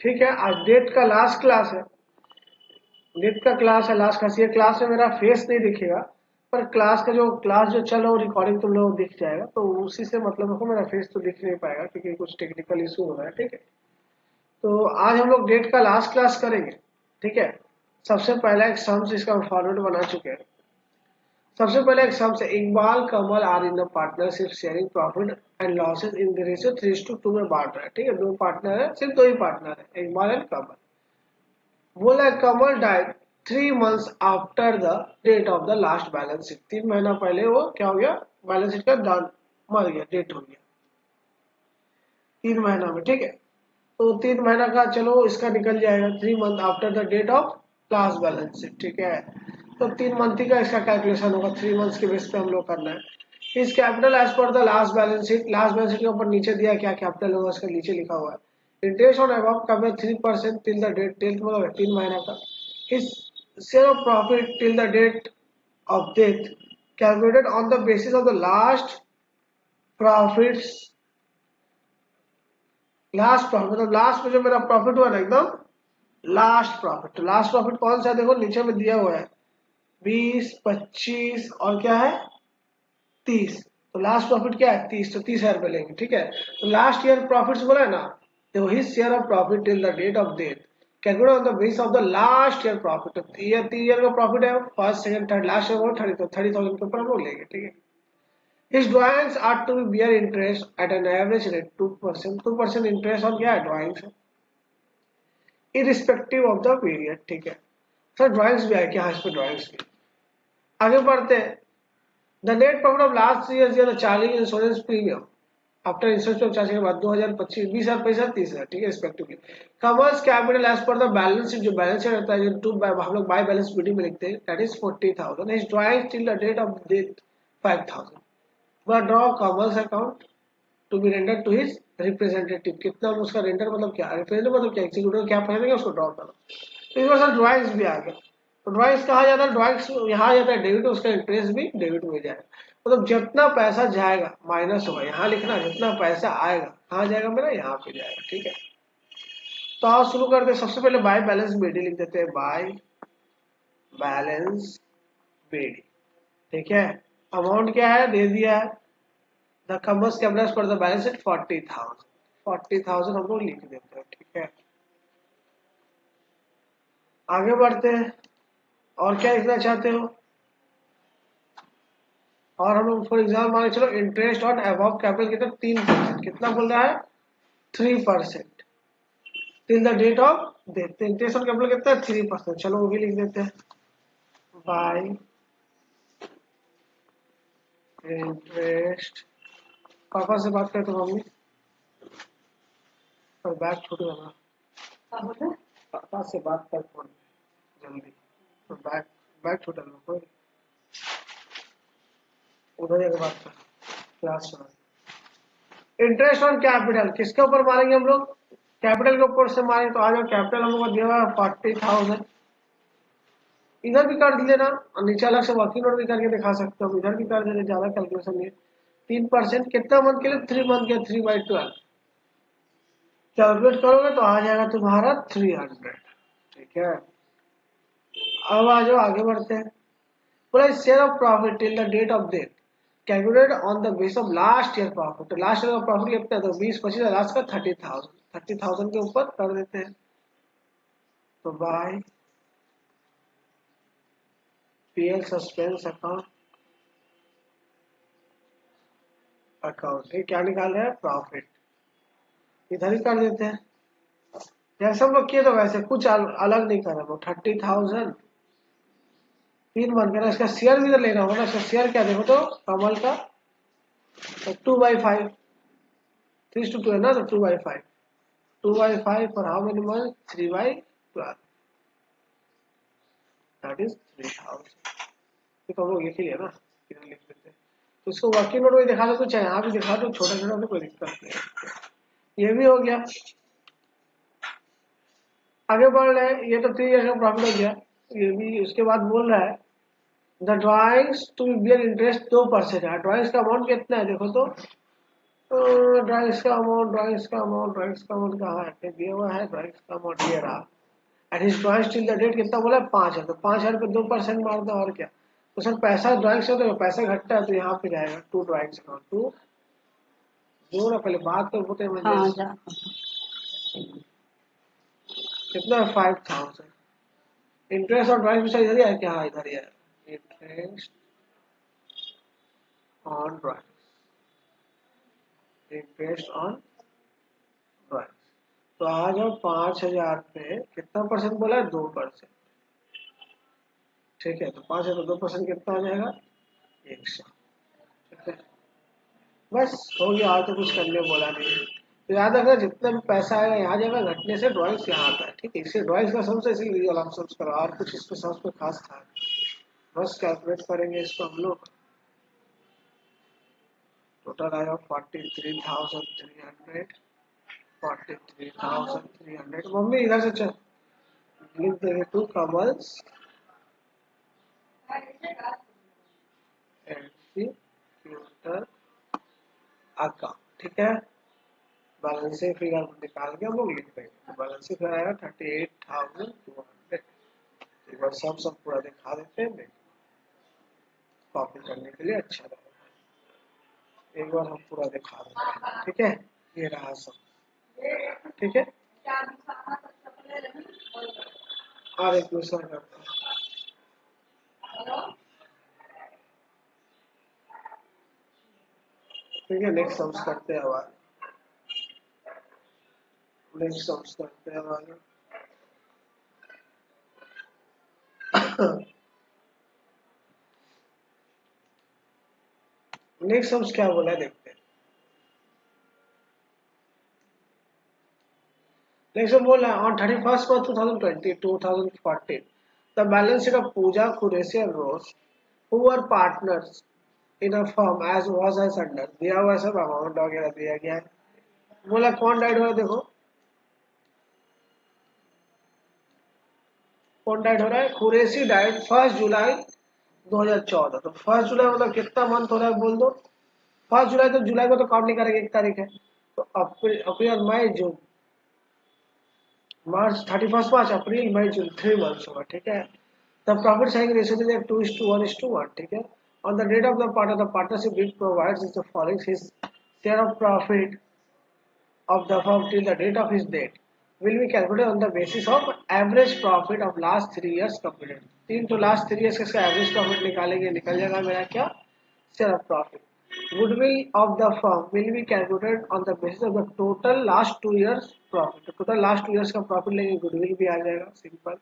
ठीक है। आज डेट का लास्ट क्लास है, डेट का क्लास है, लास्ट क्लास। ये क्लास में मेरा फेस नहीं दिखेगा, पर क्लास का जो क्लास जो चल रहा है रिकॉर्डिंग तुम लोगों को दिख जाएगा, तो उसी से मतलब रखो, मेरा फेस तो दिख नहीं पाएगा क्योंकि कुछ टेक्निकल इशू हो रहा है। ठीक है, तो आज हम लोग डेट का लास्ट क्लास करेंगे। ठीक है, सबसे पहला एक सम्स इसका फॉर्मेट बना चुके हैं। सबसे पहले एक सम्स है, Iqbal Kamal are in the partnership sharing profit and losses in the ratio 3:2 में बांट रहा है। ठीक है, दो पार्टनर है, सिर्फ दो ही पार्टनर है, इकबाल एंड कमल। बोला है Kamal died 3 months after the date of the last balance sheet. 3 महीना पहले वो क्या हो गया, बैलेंस शीट का डन मर गया, डेट हो गया 3 महीना में। ठीक है, तो 3 महीना का चलो इसका निकल जाएगा, 3 month after the date of last balance sheet. ठीक है, तो 3 मंथ ही का इसका कैलकुलेशन होगा, 3 months के बेस पे हम लोग करना है। इस capital as per the last balance sheet, last balance sheet के ऊपर नीचे दिया क्या कैपिटल होगा, इसका नीचे लिखा हुआ है interest on above come 3% till the date, till मतलब 3 महीना का। इस share of profit till the date of death calculated on the basis of the last profits, last profit मतलब लास्ट में जो मेरा प्रॉफिट हुआ ना एकदम लास्ट प्रॉफिट। तो लास्ट प्रॉफिट कौन सा है, देखो नीचे में दिया हुआ है 20, 25 और क्या है 30। तो लास्ट प्रॉफिट क्या है 30, तो 30,000 रुपए लेंगे। ठीक है, तो लास्ट ईयर प्रॉफिट्स बोला है ना, तो his share of profit till the date of death calculate on the base of the last year profit. तो ईयर का प्रॉफिट है, first second third, last year 30, तो 30,000 के ऊपर हम लोग लेंगे। ठीक है, his drawings are to bear interest at an average rate 2%, 2% interest on क्या है ड्राइंग्स है, irrespective of the period। ठीक है, सर ड्राइंग्स भी है क्या, इस पे ड्राइंग्स भी। आगे बढ़ते हैं, the net profit of last 3 years the charging insurance premium after insurance charging के बाद 2025 20,000 पैसा 30,000। ठीक है, respectively commerce capital as per the balance sheet, जो बैलेंस शीट रहता है, जो हम लोग बाय बैलेंस मीडी में लिखते हैं, that is 40,000। His drawing till the date of death 5,000। वह draw commerce account to be render to his representative. कितना उसका रेंडर मतलब क्या, रिप्रेजेंटेटिव मतलब क्या, एग्जीक्यूटिव क्या पहनेंगे उसको ड्रॉ करो। तो इस बार सर ड्राइंग्स भी आ गया, तो ड्राइंग्स कहा जाता है, ड्राइंग्स यहाँ आ जाता है डेबिट, उसका इंटरेस्ट भी डेबिट में जाएगा। मतलब जितना पैसा जाएगा माइनस होगा, यहाँ लिखना जितना पैसा आएगा कहाँ जाएगा मेरा, यहाँ पे जाएगा। ठीक है, तो आओ शुरू करते हैं। सबसे पहले बाय बैलेंस बीडी लिख देते हैं, बाय बैलेंस बीडी। ठीक है, अमाउंट क्या है दे दिया है, द कमर्स कैपिटल पर द बैलेंस शीट 40,000, 40,000 हम लोग लिख देते हैं। ठीक है, आगे बढ़ते हैं, और क्या लिखना चाहते हो। और हम लोग फॉर एग्जाम्पल मान चलो इंटरेस्ट ऑन अबव कैपिटल कितना 3%, कितना बोल रहा है 3% till the date of death. Interest on capital कितना है 3%, चलो वो भी लिख देते हैं, बाय इंटरेस्ट। पापा से बात करते मम्मी, पर बैग छूट गया, पापा से बात कर फोन जल्दी, तो बैग बैग छूटा लो, कोई उधर जाकर बात कर, क्लास सुना। इंटरेस्ट ऑन कैपिटल किसके ऊपर मारेंगे हम लोग, कैपिटल के ऊपर से मारेंगे, तो आ जाओ कैपिटल हम लोग दिया हुआ है 40,000, इधर भी कर लेना और नीचे अलग से वर्किंग नोट भी करके दिखा सकते हो, इधर भी कर देना, ज्यादा कैलकुलेशन नहीं। 3% कितना मंथ के लिए 3 मंथ के 3/12 कैलकुलेट करोगे तो आ जाएगा तुम्हारा 300। ठीक है, अब आ जाओ आगे बढ़ते हैं। बोला share of profit till the date of death calculated on the base of last year profit. तो लास्ट ईयर का प्रॉफिट कितना है, तो 20-25 लास्ट का 30,000, 30,000 के ऊपर कर देते हैं। तो by PL suspense account, account ये क्या निकाल रहे हैं प्रॉफिट, इधर ही कर देते हैं जैसे हम लोग किए, तो वैसे कुछ अलग नहीं कर रहे। 30,000 3 मंथ का ना, इसका शेयर भी तो लेना होगा ना, इसका शेयर क्या देखो तो कमल का 2/5, 3:2 है ना, तो 2/5, 2/5 for how many month 3/12, that is 3,000। तो हम लोग लिख लिया ना, इधर लिख देते हैं। तो इसको वर्किंग नोट में दिखा दो, तो चाहे यहाँ भी दिखा दो, छोटा छोटा तो कोई दिक्कत नहीं है। ये भी हो गया, आगे बढ़ रहे हैं, ये तो 3 ईयर का प्रॉफिट हो गया। ये भी उसके बाद बोल रहा है the drawings to bear interest 2% है, ड्राइंग्स का अमाउंट कितना है देखो तो ड्राइंग्स का अमाउंट कहाँ है, दिया हुआ है ड्राइंग्स का अमाउंट ये रहा। And his drawings till the date कितना बोला है, 5 है, तो 5,000 पे 2% मार दो और क्या। तो सर पैसा ड्राइंग्स है तो पैसा घटता है तो यहाँ पे जाएगा टू ड्राइंग्स अकाउंट टू। जो ना पहले बात तो होते हैं हाँ मुझे। कितना है 5,000। इंटरेस्ट और ड्राइंग्स भी इधर ही है क्या, हाँ इधर ही है। Interest on drawings, interest on drawings. तो आ जाओ 5,000 पे कितना परसेंट बोला है, 2%। ठीक है, तो 5 है तो 2% कितना आ जाएगा, 100। ठीक है, बस हो गया, और तो कुछ करने बोला नहीं। तो याद रखना जितना भी पैसा आएगा यहाँ जाएगा, घटने से ड्राइंग्स यहाँ आता है। ठीक है, इसे ड्राइंग्स का समझ इसी रियल आप समझ करो, और कुछ इसमें समझ में खास था। बस कैलकुलेट करेंगे इसको हम लोग। टोटल आएगा 43,300। 43,300। मम्मी इधर से चल, लिख देंगे टू कमल्स एग्जीक्यूटर अकाउंट। ठीक है, बैलेंसिंग फिगर निकाल के हम लोग लिख देंगे। तो बैलेंसिंग फिगर आएगा 38,200। एक बार सब पूरा दिखा देते हैं, कॉपी करने के लिए अच्छा रहेगा। एक बार हम पूरा दिखा देते हैं। ठीक है, ये रहा सब। ठीक है, और एक दूसरा करते हैं। ठीक है, नेक्स्ट सम्स करते हैं अब। नेक्स्ट सम्स करते हैं अब। नेक्स्ट सम्स क्या बोला है देखते हैं। नेक्स्ट बोल रहा है on 31st March 2014 the balance sheet of Pooja Qureshi and Rose who were partners in a firm as was as under. दिया हुआ सब अमाउंट वगैरह दिया गया है। बोला कौन डाइड हो रहा है, देखो कौन डाइड हो रहा है, कुरेशी डाइड 1 जुलाई 2014। तो 1 जुलाई मतलब कितना मंथ हो रहा है बोल दो। 1 जुलाई, तो जुलाई को तो काउंट नहीं करेंगे, 1 तारीख है। तो अप्रैल मई जून, मार्च 31 मार्च अप्रैल मई जून, 3 मंथ्स होगा। ठीक है, the profit sharing ratio is 2:1:1। ठीक है, on the date of the partnership bill provides is the following his share of profit of the firm till the date of his date will be calculated on the basis of average profit of last 3 years completed। तीन तो last 3 years का average profit निकालेंगे, निकल जाएगा मेरा क्या, share of profit. Goodwill of the firm will be calculated on the basis of the total last 2 years profit. Total last 2 years का profit लेंगे, गुडविल भी आ जाएगा, सिंपल।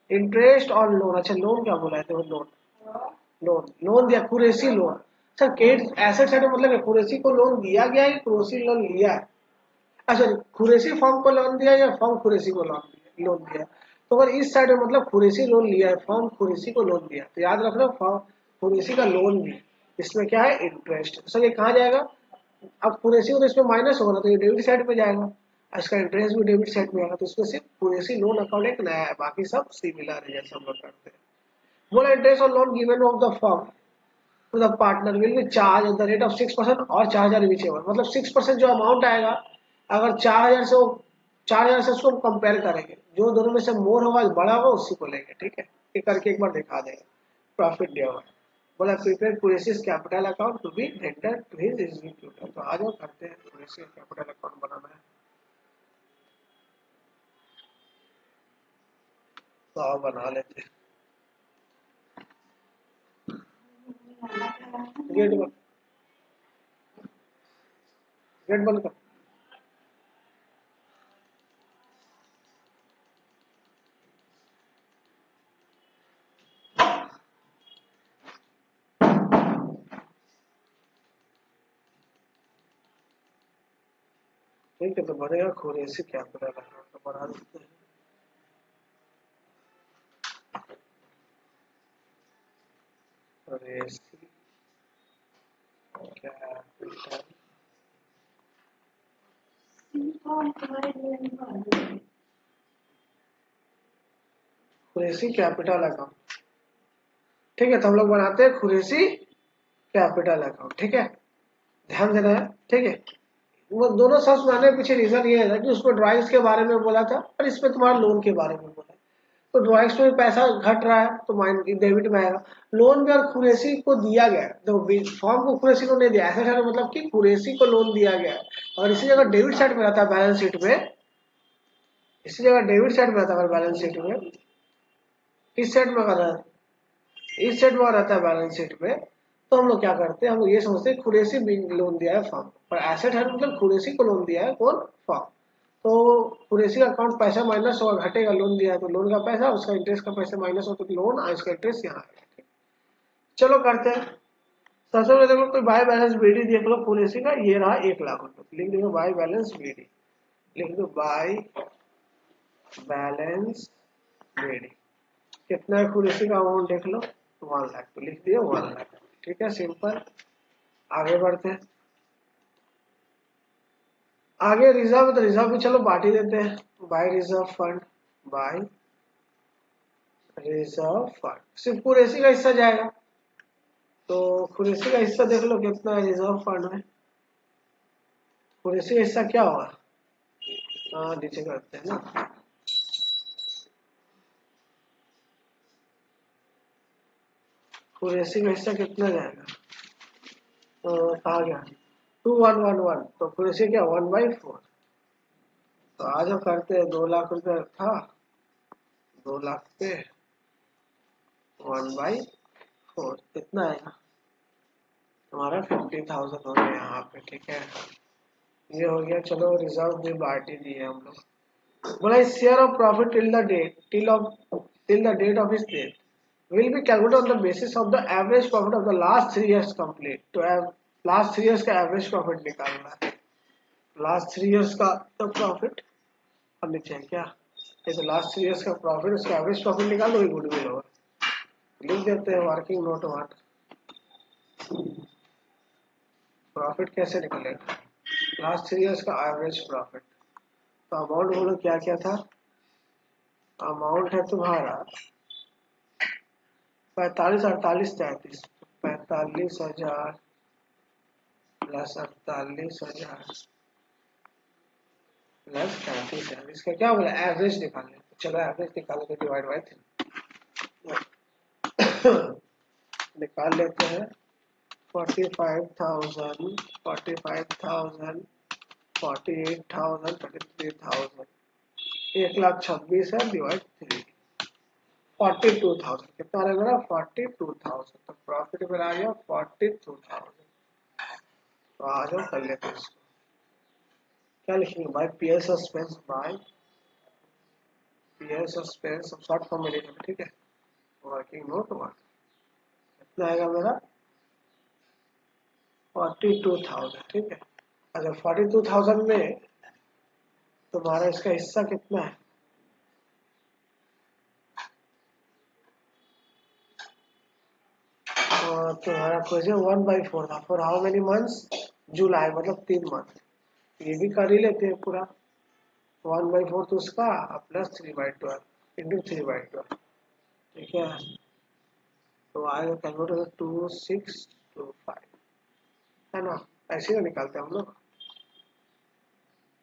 इंटरेस्ट ऑन लोन, अच्छा लोन क्या बोला है, देखो लोन, लोन दिया Qureshi loan. Sir credit asset side मतलब कुरेसी को लोन दिया गया है, कुरेसी लोन लिया है। अच्छा, कुरैशी फर्म को लोन दिया या फर्म कुरैशी को लोन दिया। तो अगर इस साइड में मतलब कुरैशी लोन लिया है, फर्म कुरैशी को लोन दिया, तो याद रखना फर्म कुरैशी का लोन भी, इसमें क्या है, इंटरेस्ट। सर ये कहाँ जाएगा, अब कुरैशी को तो इसमें माइनस होगा ना, तो ये डेबिट साइड पे जाएगा। इसका इंटरेस्ट भी डेबिट साइड में आएगा, तो इसमें सिर्फ कुरैशी लोन अकाउंट एक नया है, बाकी सब सिमिलर है जैसे हम लोग करते हैं। बोला इंटरेस्ट और loan given of the firm to the partner will be charge at the rate of 6% और 4,000 विचेवर। मतलब 6% जो अमाउंट आएगा, अगर 4,000 से 4,000 से उसको कंपेयर करेंगे, जो दोनों में से मोर होगा बड़ा होगा उसी को लेंगे। ठीक है, ये करके एक बार दिखा देंगे। प्रॉफिट दिया हुआ है, बोला प्रिपेयर कुरेशियस capital account to be tender to his executor. तो आ जाओ करते हैं, कुरेशियस कैपिटल अकाउंट बनाना है, तो आओ बना लेते हैं। गेट बंद, गेट बंद कर। ठीक है, तो बनेगा कुरेशियस कैपिटल अकाउंट, तो बना देते हैं। कुरेशियस कैपिटल कुरेशी कैपिटल अकाउंट। ठीक है, तो हम लोग बनाते हैं कुरेशी कैपिटल अकाउंट। ठीक है, ध्यान देना है। ठीक है, वो दोनों शब्द बनाने के पीछे रीजन ये है कि उसमें ड्राइंग्स के बारे में बोला था और इसमें तुम्हारा लोन के बारे में बोला है। तो ड्राइंग्स में पैसा घट रहा है तो माइंड डेबिट में आएगा। लोन में और कुरैशी को दिया गया है, तो फॉर्म को कुरैशी को नहीं दिया, ऐसा है मतलब कि कुरैशी को लोन दिया गया है। और इसी जगह डेबिट साइड में रहता है बैलेंस शीट में, इसी जगह डेबिट साइड में रहता है बैलेंस शीट में, इस साइड में रहता है, इस साइड में रहता है बैलेंस शीट में। तो हम लोग क्या करते हैं, हम लोग ये समझते हैं कुरैशी लोन दिया है फॉर्म पर, एसेट है मतलब कुरैशी को लोन दिया है कौन, फॉर्म। तो कुरैशी का अकाउंट पैसा माइनस होगा, घटेगा, लोन दिया है तो लोन का पैसा, उसका इंटरेस्ट का पैसा माइनस हो तो लोन और इसका इंटरेस्ट यहाँ आएगा। चलो करते हैं। सबसे पहले देखो कोई बाय बैलेंस बीडी देख लो कुरैशी का, ये रहा 1 लाख रुपए, लिख दो बाय बैलेंस बीडी, लिख दो बाय बैलेंस बीडी। कितना है कुरैशी का अमाउंट देख लो 1 लाख, तो लिख दिया 1 लाख। ठीक है, सिंपल। आगे बढ़ते हैं। आगे रिजर्व, तो रिजर्व भी चलो बांट ही देते हैं, by reserve fund, by reserve fund सिर्फ कुरैशी का हिस्सा जाएगा। तो कुरैशी का हिस्सा देख लो कितना है रिजर्व फंड में, कुरैशी का हिस्सा क्या होगा, हाँ नीचे करते हैं ना, कुरैशी का हिस्सा कितना जाएगा, तो कहा गया 2111, तो कुरैशी क्या 1/4। तो आज हम करते हैं 2 लाख रुपए था, 2 लाख पे 1/4 कितना आएगा हमारा 50,000 हो गया यहाँ पे। ठीक है, ये हो गया। चलो रिजर्व भी बांट ही दिए हम लोग। बोला share of profit till the date of इस date will be calculated on the basis of the average profit of the last 3 years complete। तो लास्ट 3 years का एवरेज प्रॉफिट निकालना है, लास्ट 3 years का तो प्रॉफिट अब नीचे है क्या, जैसे लास्ट 3 years का प्रॉफिट उसका एवरेज प्रॉफिट निकाल दो, गुडविल होगा। लिख देते हैं वर्किंग नोट वन, प्रॉफिट कैसे निकलेगा, लास्ट 3 years का एवरेज प्रॉफिट। तो अमाउंट बोलो क्या क्या था, अमाउंट है तुम्हारा 45, 48, 33, 45,000 प्लस 48,000 प्लस 35,000, इसका क्या बोला एवरेज निकालने। तो चलो एवरेज निकालो तो डिवाइड बाय 3 निकाल लेते हैं। 45,000 45,000 48,000 33,000 1,26,000 है डिवाइड 3, 42,000 कितना आ रहा है मेरा 42,000। तो प्रॉफिट मेरा आ गया 42,000। तो आ जाओ कर लेते हैं इसको, क्या लिखेंगे by peer suspense, by peer suspense, सब शॉर्ट फॉर्म में लिखेंगे। ठीक है, वर्किंग नोट वन कितना आएगा मेरा 42,000। ठीक है, अच्छा 42,000 में तुम्हारा इसका हिस्सा कितना है, तुम्हारा क्वेश्चन 1/4 था, फॉर हाउ मेनी मंथ्स, जुलाई मतलब 3 मंथ। ये भी कर ही लेते हैं पूरा, 1/4 तो उसका प्लस 3/12 इंटू 3/12। ठीक है, तो आएगा कैलकुलेटर 2625 है ना, ऐसे ही निकालते हैं हम लोग।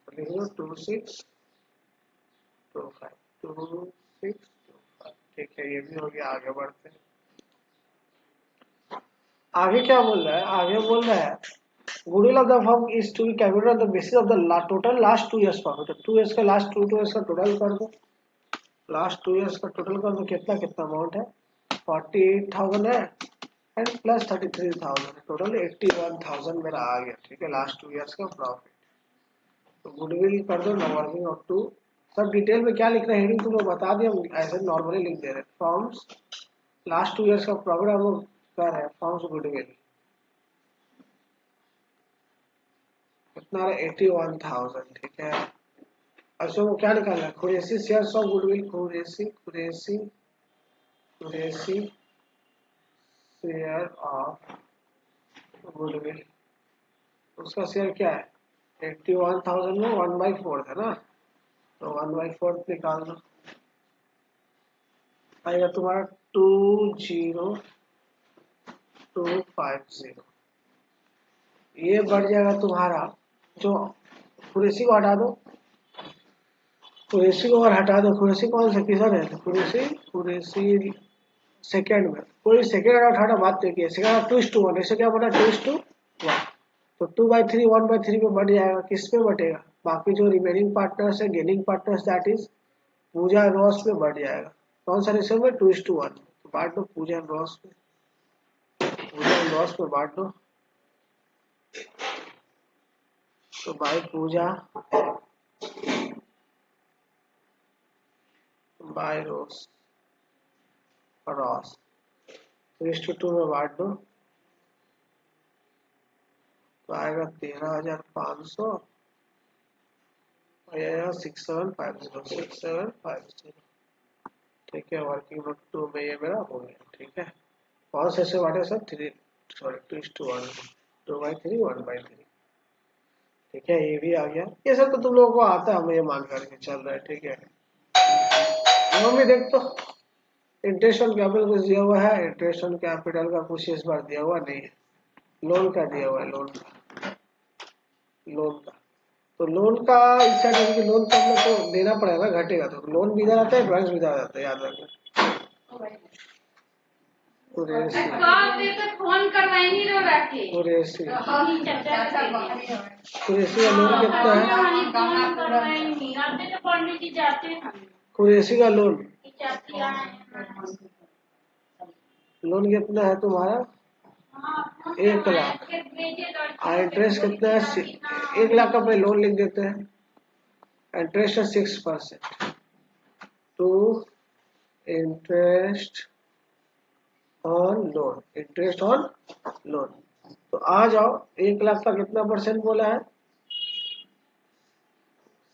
तो लिख लो 2625 2625। ठीक है, ये भी हो गया। आगे बढ़ते हैं। आगे क्या बोल रहा है, आगे बोल रहा है goodwill of the firm is to be calculated on the basis of the total last 2 years profit. 2 years का लास्ट 2 years का टोटल कर दो, लास्ट 2 years का टोटल कर दो, कितना कितना अमाउंट है 48,000 है एंड प्लस 33,000, टोटल 81,000 मेरा आ गया। ठीक है, लास्ट 2 years का प्रॉफिट। तो गुडविल कर दो नॉर्मलिंग ऑफ टू, सब डिटेल में क्या लिख रहे हैं हेडिंग तुम लोग बता दिया, ऐसे नॉर्मली लिख दे रहे हैं। फॉर्म्स लास्ट 2 years का प्रॉफिट हम लोग कर रहे हैं, फॉर्म्स गुडविल कितना है 81,000। ठीक है, अच्छा वो क्या निकालना है, Qureshi shares of goodwill, Qureshi Qureshi Qureshi share of goodwill, उसका शेयर क्या है 81,000 में 1/4 था ना, तो 1/4 निकाल दो, आएगा तुम्हारा 20250। ये बढ़ जाएगा तुम्हारा जो कुरेशी को हटा दो, कुरेशी को और हटा दो। कुरेशी कौन सा किधर है? कुरेशी, कुरेशी सेकेंड में, कोई सेकेंड और हटाना बात नहीं किया। सेकेंड 2:1, ऐसे क्या बना 2:1, तो 2/3 1/3 में बढ़ जाएगा। किस में बढ़ेगा? बाकी जो रिमेनिंग पार्टनर्स है, gaining partners, that is Pooja and Ross में बढ़ जाएगा। कौन सा रेशियो में? 2:1। तो बांट दो पूजा एंड रॉस में, पूजा एंड रॉस में बांट दो। तो बाय पूजा बाय रॉस, रॉस 3:2 में बांट दो, तो आएगा 13,500 और आएगा 6750। ठीक है, वर्किंग नोट 2 में ये मेरा हो गया। ठीक है, कौन से बांटे सर? 2:1, 2/3 1/3। ठीक है, ये भी आ गया। ये सब तो तुम लोगों को आता है, हमें ये मान करके चल रहा है। ठीक है, मम्मी देख तो इंटरेस्ट ऑन कैपिटल कुछ दिया हुआ है? इंटरेस्ट ऑन कैपिटल का कुछ इस बार दिया हुआ नहीं है। लोन का दिया हुआ है, लोन का, लोन का। तो लोन का इस साइड कि लोन तो हम लोग को देना पड़ेगा, घटेगा तो लोन भी इधर आता है, ड्राइंग्स भी इधर आता है, याद रखना। कुरेशी, कुरेशी, कुरेशी का लोन कितना है? कुरेशी का लोन, लोन कितना है तुम्हारा? 1 लाख। इंटरेस्ट कितना है? 1 लाख का पे लोन लिख देते हैं। इंटरेस्ट है 6%। To interest on loan, interest on loan. तो आ जाओ, 1 लाख का कितना परसेंट बोला है?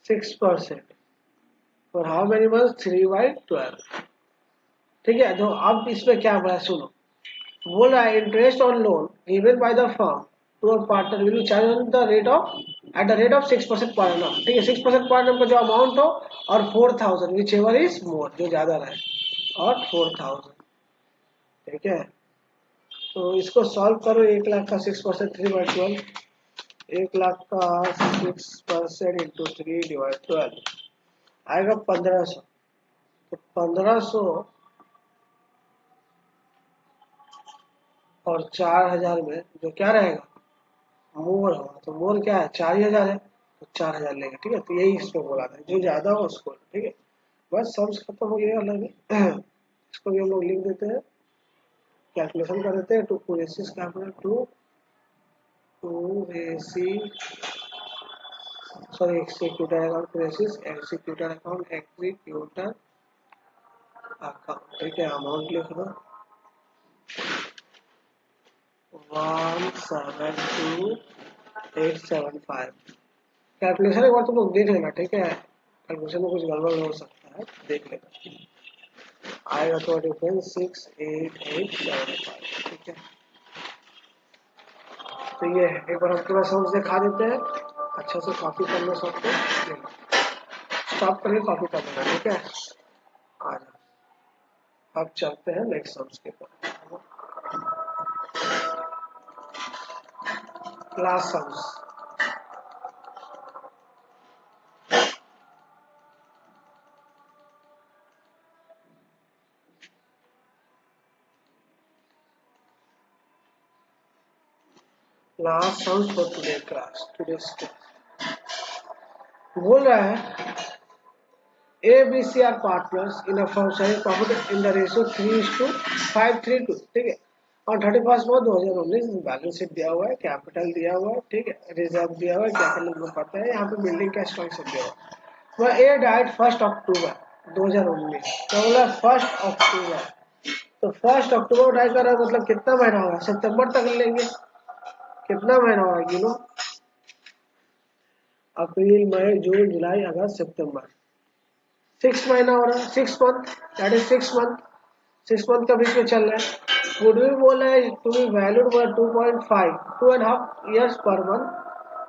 6%। और हाउ मेनी मंथ? 3/12। ठीक है, तो अब इसमें क्या बोला सुनो। बोल रहा है interest on loan given by the firm to a partner will be charge on the rate of at the rate of 6% per annum. ठीक है, 6% पर एनम का जो अमाउंट हो और 4,000 विच एवर इज मोर, जो ज्यादा रहे, और 4,000। ठीक है, तो इसको सॉल्व करो। 1 लाख का 6% 3/12, 1 लाख का 6% इंटू 3/12 आएगा 1,500। तो 1,500 और 4,000 में जो क्या रहेगा? मोर होगा। तो मोर क्या है? 4,000 है, तो 4,000 लेंगे। ठीक है, तो यही इसमें बोला था, जो ज्यादा हो उसको। ठीक है, बस सम्स खत्म हो गया अलग। इसको भी हम लोग लिख देते हैं, कैलकुलेशन कर देते हैं। टू कुरेसिस कैपिटल टू रेसी, सॉरी एक्सिक्यूटर अकाउंट, कुरेसिस एक्सिक्यूटर अकाउंट, एक्सिक्यूटर अकाउंट। ठीक है, अमाउंट लिख दो 172,875। कैलकुलेशन एक बार तुम लोग देख लेना। ठीक है, कैलकुलेशन में कुछ गड़बड़ हो सकता है, देख लेना। आएगा तो डिफरेंस 68875। ठीक है, तो ये है। एक बार हम पूरा समझ दिखा देते हैं, अच्छा से कॉपी कर लो सबको, स्टॉप करके कॉपी कर लेना। ठीक है, आ जाओ, अब चलते हैं नेक्स्ट सम्स के ऊपर। Class sums, class sums for today class, today's बोल रहा है A, B, C are partners in a firm selling profit in the ratio 3:532। ठीक है, और 31 मार्च 2019 बैलेंस शीट दिया हुआ है, कैपिटल दिया हुआ है। ठीक है, रिजर्व दिया हुआ है, कैपिटल को पता है, यहाँ पे बिल्डिंग का स्ट्रक्चर दिया हुआ है। वह A डाइड 1 अक्टूबर 2019, तो बोला 1 अक्टूबर। तो 1 अक्टूबर डाइड कर रहा है, मतलब कितना महीना होगा? सितंबर तक लेंगे। कितना महीना होगा गिनो? अप्रैल, मई, जून, जुलाई, अगस्त, सितंबर, 6 महीना हो रहा है, 6 month, that is 6 month. 6 month का बीच में चल रहा है। वुड बी बोला है to be valued for 2.5 2.5 years per month,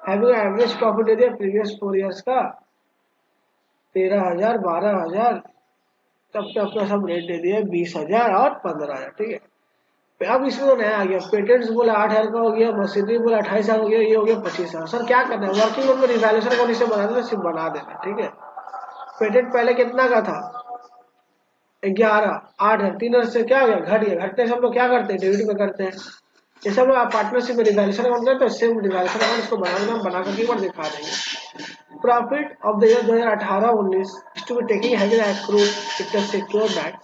having average profit area previous 4 years का 13,000, 12,000, तब तो अपना सब रेट दे दिया 20,000 और 15,000। ठीक है, अब इसमें तो नया आ गया, पेटेंट्स बोला 8,000 का हो गया, मशीनरी बोला 28,000 हो गया, ये हो गया 25,000। सर क्या करना है, वर्किंग नोट में रिवैल्यूएशन अकाउंट इसे बना देना, सिर्फ बना देना, ठीक है। पेटेंट पहले कितना का था, 11, 8,000, 3,000 से क्या हो गया, घट गया। घटने से हम लोग क्या करते हैं, डेबिट में करते हैं। जैसे हम लोग पार्टनरशिप में रिवैल्यूएशन अकाउंट करते हैं, सेम रिवैल्यूएशन अकाउंट इसको बना देना, बना करके एक बार दिखा देंगे। Profit of the year 2018-19 to be taking has been accrued it can secure back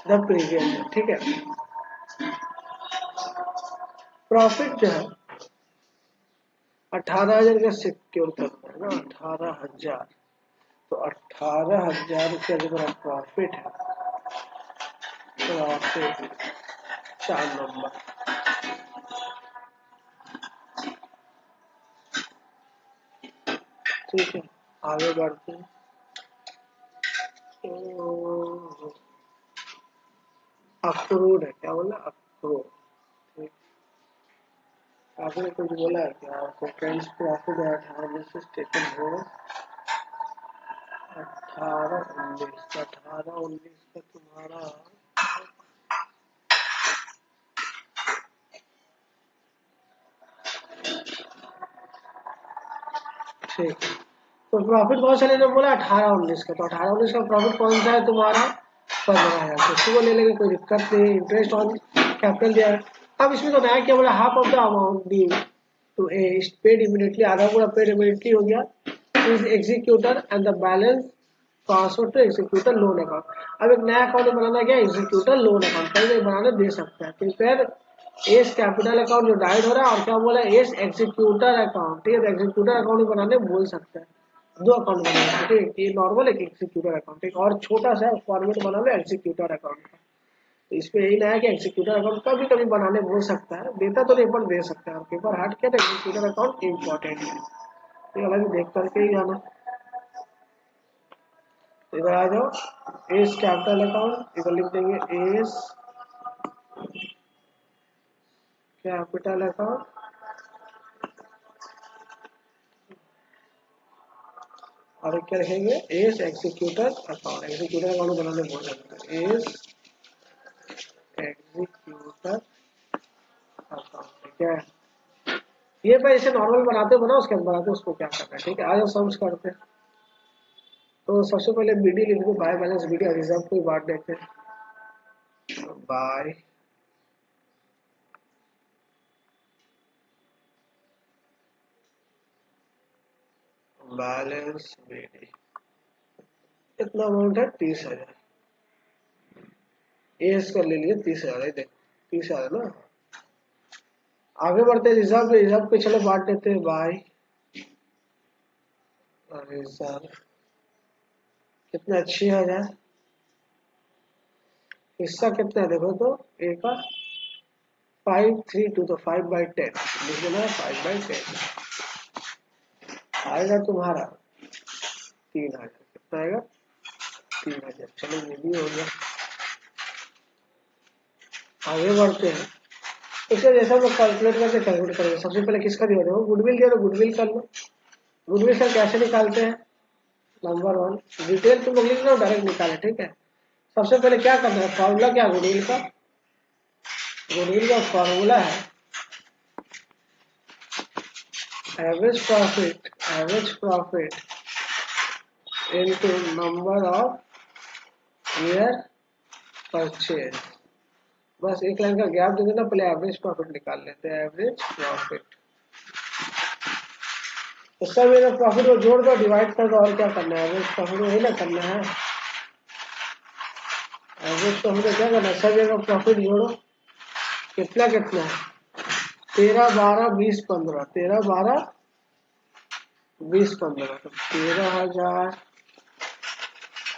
the previous year, ठीक है। प्रॉफिट जो है 18,000 का सिक्योर करना है ना, 18,000, तो 18,000 रुपया जो मेरा प्रॉफिट है, प्रॉफिट 4 नंबर, ठीक है। आगे बढ़ते हैं। अक्रूड है, क्या बोला, अक्रूड, ठीक। आपने कुछ बोला है क्या, आपको फ्रेंड्स प्रॉफिट है 18 से टेकन हो 18-19, 18-19 का तुम्हारा ठीक है। तो प्रॉफिट कौन सा लेना बोला, 18-19 का, तो 18-19 का प्रॉफिट कौन सा है तुम्हारा, 15,000, तो उसको ले लेंगे, कोई दिक्कत नहीं। इंटरेस्ट ऑन कैपिटल दिया है। अब इसमें तो नया क्या बोला, half of the amount due to paid immediately, आधा पूरा पेड इमीडिएटली हो गया is executor and the balance transfer to executor loan account. अब एक नया अकाउंट बनाना क्या, एग्जीक्यूटर लोन अकाउंट, कहीं बनाने दे सकता है। प्रिपेयर एस कैपिटल अकाउंट जो डाइड हो रहा है, और क्या बोला, एस एग्जीक्यूटर अकाउंट, ठीक है। एग्जीक्यूटर अकाउंट बनाने बोल सकता है, दो अकाउंट बनाना, ठीक है। ये नॉर्मल एक एग्जीक्यूटर अकाउंट, एक और छोटा सा फॉर्मेट बना लो एग्जीक्यूटर अकाउंट का। तो इसमें यही ना है कि एग्जीक्यूटर अकाउंट कभी कभी बनाने बोल सकता है, देता तो नहीं पर दे सकता है। और पेपर हट के तो एग्जीक्यूटर अकाउंट इम्पोर्टेंट है, ये अलग देख करके ही जाना। इधर आ जाओ, एस कैपिटल अकाउंट, इधर लिख देंगे एस कैपिटल अकाउंट, और क्या लिखेंगे, S executor account. Executor account बनाने बोल सकते हैं, एस एग्जीक्यूटर अकाउंट, ठीक है। ये भाई इसे नॉर्मल बनाते हो ना, उसके अंदर बनाते उसको क्या करना है, ठीक है। आज सम्स करते हैं। तो सबसे पहले बीडी लिख दो, बाय बैलेंस बीडी रिजर्व को बांट देते हैं, बाय बैलेंस बीडी, कितना अमाउंट है, 30,000। एस कर ले लिए 30,000 है, देखो 30,000 ना। आगे बढ़ते हैं, रिजर्व पे, रिजर्व पे चलो बांट देते हैं, बाय रिजर्व कितना, 6,000। हिस्सा कितना है देखो, तो ए का 532, तो 5/10 लिख देना है, 5/10 आएगा तुम्हारा 3,000। कितना आएगा, 3,000। चलो ये भी हो गया। आगे बढ़ते हैं, इसका जैसा हम कैलकुलेट करके कैलकुलेट करेंगे। सबसे पहले किसका दिया, देखो गुडविल दिया, तो गुडविल कर लो। गुडविल सर कैसे निकालते हैं, नंबर 1 डिटेल तुम लोग लिख लो, डायरेक्ट निकाले, ठीक है। सबसे पहले क्या करना है, फॉर्मूला क्या गुडविल का, गुडविल का फॉर्मूला है average profit into number of year purchase. बस एक लाइन का गैप दे देना, पहले एवरेज प्रॉफिट निकाल लेते हैं, एवरेज प्रॉफिट। तो सब मेरा प्रॉफिट को जोड़ दो, डिवाइड कर दो, और क्या करना है, एवरेज प्रॉफिट को यही ना करना है। एवरेज प्रॉफिट को क्या करना है, सब जगह प्रॉफिट जोड़ो, कितना कितना है, 13, 12, 20, 15, 13, 12, 20, 15, तो 13,000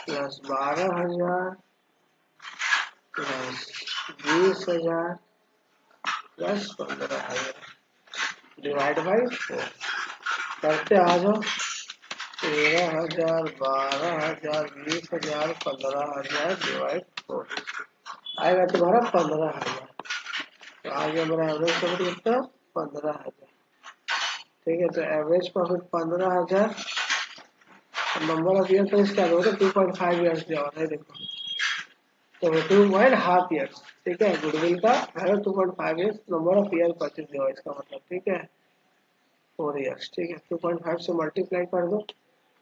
plus 12,000 plus 20,000 plus 15,000 divide by 4 करते आ जाओ। 13,000, 12,000, 20,000, 15,000 डिवाइड 4 आएगा तुम्हारा 15,000। तो आ गया मेरा एवरेज प्रॉफिट कितना, 15,000, ठीक है। तो average profit 15,000, number of year तो इसका होगा 2.5 ईयर्स दिया होता है, देखो तो 2.5 ईयर्स, ठीक है। गुडविल का है 2.5 years, number of year purchase हुआ इसका मतलब, ठीक है 4 ईयर्स, ठीक है। 2.5 से मल्टीप्लाई कर दो,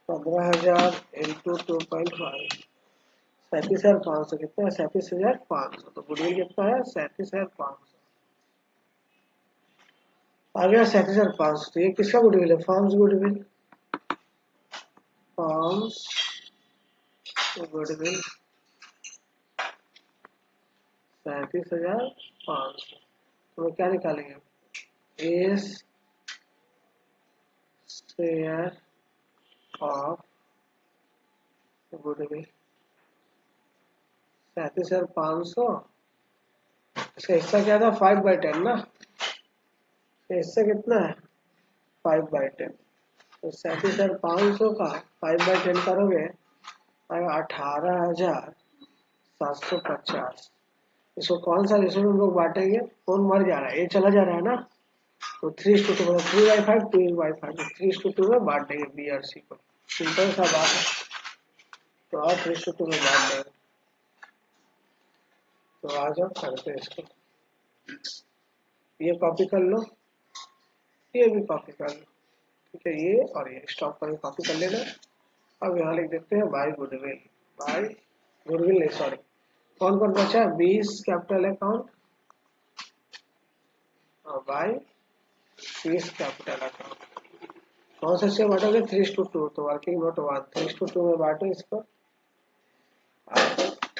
15,000 इंटू 2.5, 37,500 कितना है, 37,500। तो गुडविल कितना है, 37,500 आ गया, 37,500। तो ये किसका गुडविल है, फॉर्म्स गुडविल, फॉर्म्स गुडविल 37,500। तो क्या निकालेंगे, एस शेयर ऑफ गुडविल 37,500, इसका हिस्सा क्या था 5/10 ना, तो हिस्सा कितना है 5/10। तो 37,500 का 5/10 करोगे आएगा 18,750। इसको कौन सा रेशो में हम लोग बांटेंगे, कौन मर जा रहा है, ये चला जा रहा है ना, तो 3:2 मतलब 3/5 2/5 3:2 में बांट देंगे बी और सी को, सिंपल सा बात है। तो और 3:2 में बांट देंगे। तो आ जाओ करते हैं इसको, ये कॉपी कर लो, ये भी कॉपी कर लो, ठीक है। ये और ये स्टॉप करके कॉपी कर लेना। अब यहाँ लिख देते हैं बाय गुडविल, बाय गुडविल नहीं सॉरी, कौन कौन बचा है, 20 कैपिटल अकाउंट और बाय 20 कैपिटल अकाउंट। कौन सा से बांटोगे 3:2, तो वर्किंग नोट 1 3:2 में बांटो इसको।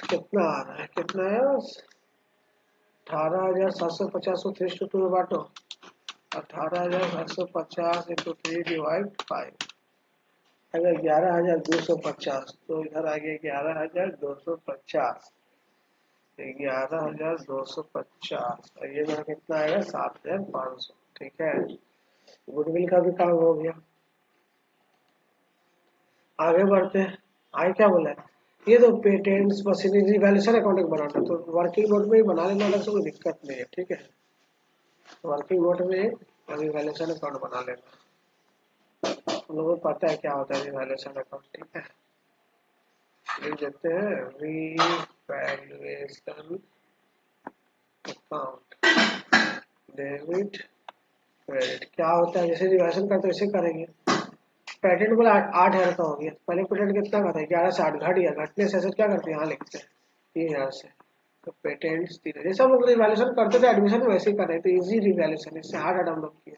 कितना आ रहा है, कितना है 18,750 को 3:2 में बांटो, 18,750 इंटू 3/5 अगर 11,250, तो इधर आ गया 11,250, 11,250 और ये मेरा कितना आएगा 7,500, ठीक है। गुडविल का भी काम हो गया। आगे बढ़ते हैं, आगे क्या बोला है, ये तो पेटेंट्स मशीनरी वैल्यूएशन अकाउंट बनाना, तो वर्किंग नोट में ही बना लेना, अलग से कोई दिक्कत नहीं है, ठीक है। वर्किंग नोट में अभी वैल्यूएशन अकाउंट बना लेना, हम लोगों को पता है क्या होता है वैल्यूएशन अकाउंट, ठीक है। लिख देते हैं रीवैल्यूएशन अकाउंट, डेबिट क्रेडिट क्या होता है, जैसे रिवैल्यूएशन करते वैसे करेंगे। पेटेंट बोला 8,000 का हो गया, पहले पेटेंट कितना का था 11 से 8 घट गया, घटने से क्या करते हैं यहाँ लिखते हैं 3,000 से, तो पेटेंट्स 3,000, जैसे हम लोग रिवैल्यूएशन करते थे एडमिशन में वैसे ही कर रहे थे, इजी रिवैल्यूएशन, इससे 8 हम लोग किए।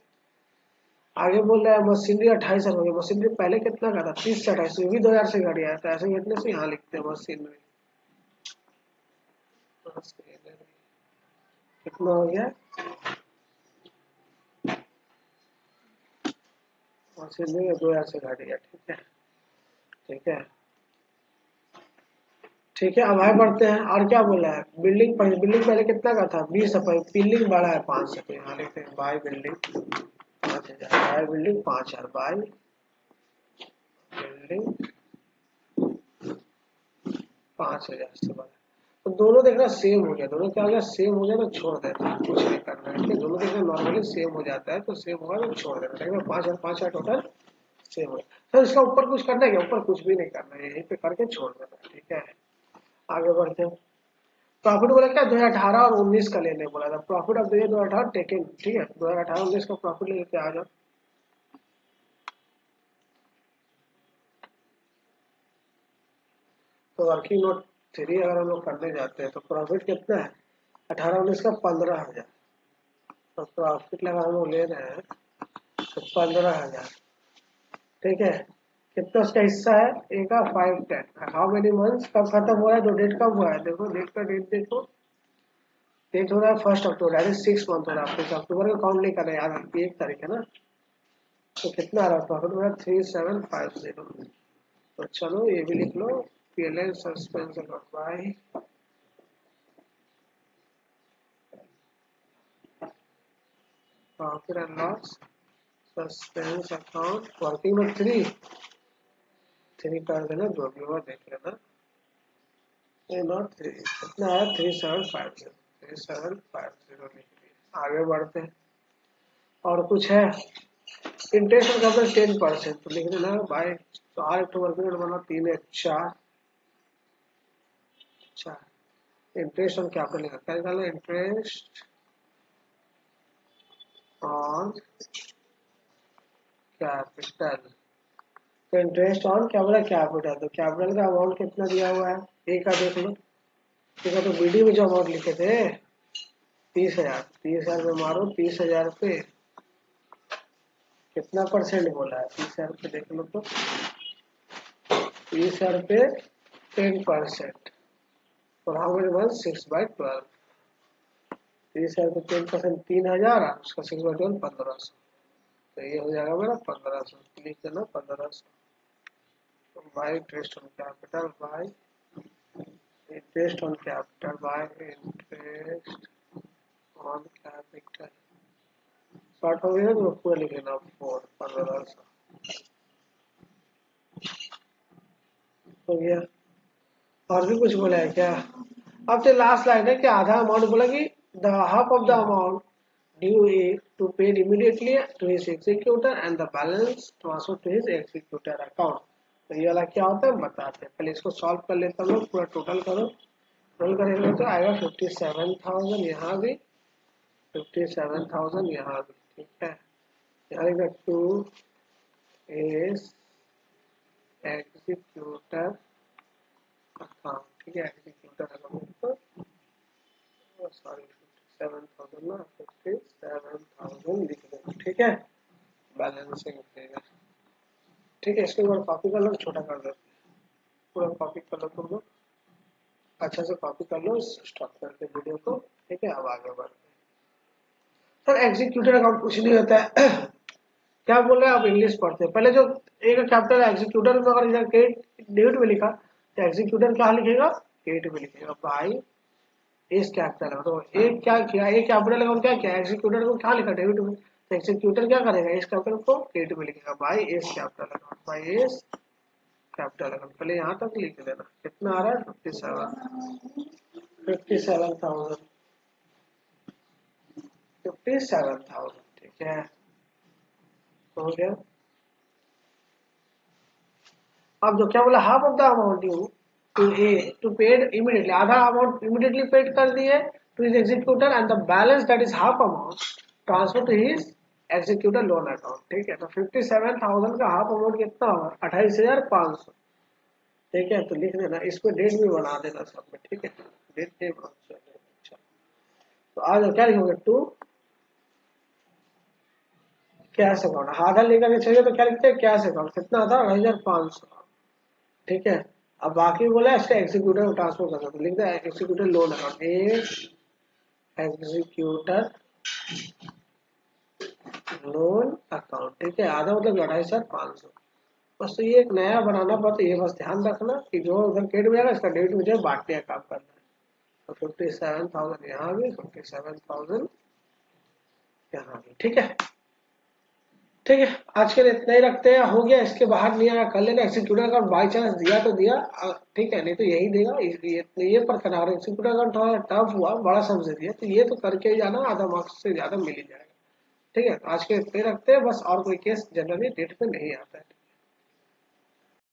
आगे बोल रहा है मशीनरी 28,000 हो गया, मशीनरी पहले कितना का था 30 से 28, ये भी 2,000 से घट गया, तो ऐसे घटने से यहाँ लिखते हैं मशीनरी कितना हो गया, मशीनरी 2,000 से घट गया, ठीक है ठीक है ठीक है। अब आगे बढ़ते हैं, और क्या बोला है, बिल्डिंग पहले कितना का था 20 रुपये, बिल्डिंग बढ़ा है 5 रुपये, यहाँ लिखते हैं by building 5,000, by building 5,000, by building 5,000 से बढ़ा, तो दोनों देखना सेम हो गया, दोनों क्या हो गया सेम हो गया, तो छोड़ देना, कुछ नहीं करना है, ठीक, दोनों देखना नॉर्मली सेम हो जाता है, तो सेम होगा तो छोड़ देना, देखना 5,000 टोटल सेम हो। तो इसका ऊपर कुछ करना है क्या, ऊपर कुछ भी नहीं करना है, यहीं पे करके छोड़ देना, ठीक है। आगे बढ़ते हैं, प्रॉफिट बोला क्या 2018 और 19 का लेने बोला था, profit of the year 2018 taken, ठीक है 2018-19 का प्रॉफिट ले लेते आ जाओ। तो वर्किंग नोट 3 अगर हम लोग करने जाते हैं तो प्रॉफिट कितना है 18-19 का 15,000, तो प्रॉफिट लगा हम लोग ले रहे हैं तो 15,000, ठीक है। कितना उसका हिस्सा है ए का 5/10, हाउ मेनी मंथ्स कब खत्म हो रहा है, जो डेट कब हुआ है देखो, डेट का डेट देखो, डेट हो रहा है 1 अक्टूबर, यानी 6 मंथ हो रहा है आपको, अक्टूबर का काउंट नहीं कर रहे यार, आपकी 1 तारीख है ना, तो कितना आ रहा है प्रॉफिट हो रहा है 3,750। तो चलो ये भी लिख लो, PLL suspense account by profit and loss suspense account, working में 3 कर देना, जो भी हुआ देख लेना, ये नॉट 3 कितना है 3,750, 3,750 लिख लिया। आगे बढ़ते हैं, और कुछ है, इंटरेस्ट का 10%, तो लिख देना बाय, तो 8 वर्किंग नोट बना 3 4 4, इंटरेस्ट ऑन कैपिटल लिखा, क्या निकालना, इंटरेस्ट ऑन कैपिटल। तो इंटरेस्ट ऑन क्या बोला, कैपिटल, तो कैपिटल का अमाउंट कितना दिया हुआ है, ए का देख लो, ठीक है। तो बीडी में जो अमाउंट लिखे थे 30,000, 30,000 में मारो 30,000 पे कितना परसेंट बोला है, 30,000 पे देख लो तो 30,000 पे 10%, और हाउ मेनी वन 6/12, 30,000 पे 10% 3,000, उसका 6/12 1500, तो ये हो जाएगा मेरा 1500, लिख देना 1500। Bye interest on capital, bye interest on capital, bye interest on capital, short हो गया तो पूरा लिख लेना 1500 हो गया। और भी कुछ बोला है क्या, अब तो लास्ट लाइन है कि आधा अमाउंट बोला कि the half of the amount due a to paid immediately to his executor and the balance transfer to his executor account. तो ये वाला क्या होता है बताते हैं, पहले इसको सॉल्व कर लेता हूँ, पूरा टोटल करो, टोटल करेंगे तो आएगा 57,000, यहाँ भी 57,000, यहाँ भी, ठीक है। आएगा टू इज एग्जीक्यूटर अकाउंट, ठीक है, एग्जीक्यूटर अकाउंट तो सॉरी 57,000 ना, 57,000 लिख देंगे, ठीक है, बैलेंसिंग देगा, ठीक है। इसके ऊपर कॉपी कर लो, छोटा कर दो, पूरा कॉपी कर लो तुम लोग, अच्छा से कॉपी कर लो स्टॉप करके वीडियो को, ठीक है। अब आगे बढ़ते हैं सर, एग्जीक्यूटर अकाउंट कुछ नहीं होता है क्या बोल रहे हैं आप, इंग्लिश पढ़ते हैं, पहले जो एक कैपिटल एग्जीक्यूटर में अगर इधर डेबिट में लिखा तो एग्जीक्यूटर क्या लिखेगा, क्रेडिट में लिखेगा, बाई इस कैपिटल है, तो एक क्या किया, एक कैपिटल अकाउंट क्या किया, एग्जीक्यूटर को क्या लिखा डेबिट में, तो एग्जीक्यूटर क्या करेगा, इस कैपिटल को क्रेडिट में लिखेगा, बाई इस कैपिटल अकाउंट, बाई इस कैपिटल अकाउंट। पहले यहाँ तक लिख देना, कितना आ रहा है 57,000, 57,000, ठीक है, हो गया। अब जो क्या बोला, half of the amount due to a to paid immediately, आधा अमाउंट इमीडिएटली पेड कर दिए to his executor and the balance that is half amount transfer to his executor loan account, ठीक है। तो 57,000 का हाफ अमाउंट कितना होगा, 28,500, ठीक है। तो लिख देना, इसको डेट भी बना देना सब में, ठीक है, डेट पे अच्छा। तो आज क्या लिखोगे, टू कैश अकाउंट, आधा लेकर के चाहिए तो क्या लिखते हैं, कैश अकाउंट, कितना था 28,500, ठीक है। अब बाकी बोला इसका एग्जीक्यूटर को ट्रांसफर करना, तो लिख दे एग्जीक्यूटर लोन अकाउंट, ए एग्जीक्यूटर लोन अकाउंट, ठीक है, आधा मतलब 28,500, बस। तो ये एक नया बनाना पड़ता है, ये बस ध्यान रखना कि जो उधर क्रेडिट में आएगा इसका डेबिट में जो बांटने का काम करना है। तो 57,000 यहाँ भी, 57,000 यहाँ भी, ठीक है, ठीक है। आज के लिए इतना ही रखते हैं, हो गया, इसके बाहर नहीं आया कर लेना, एग्जीक्यूटिव अकाउंट बाई चांस दिया तो दिया, ठीक है, नहीं तो यही देगा, ये पर करना, एग्जीक्यूटिव अकाउंट थोड़ा टफ हुआ, बड़ा समझ दिया, तो ये तो करके ही जाना, आधा मार्क्स से ज्यादा मिल ही जाएगा, ठीक है। आज के इतने रखते हैं बस, और कोई केस जनरली डेट पे नहीं आता है।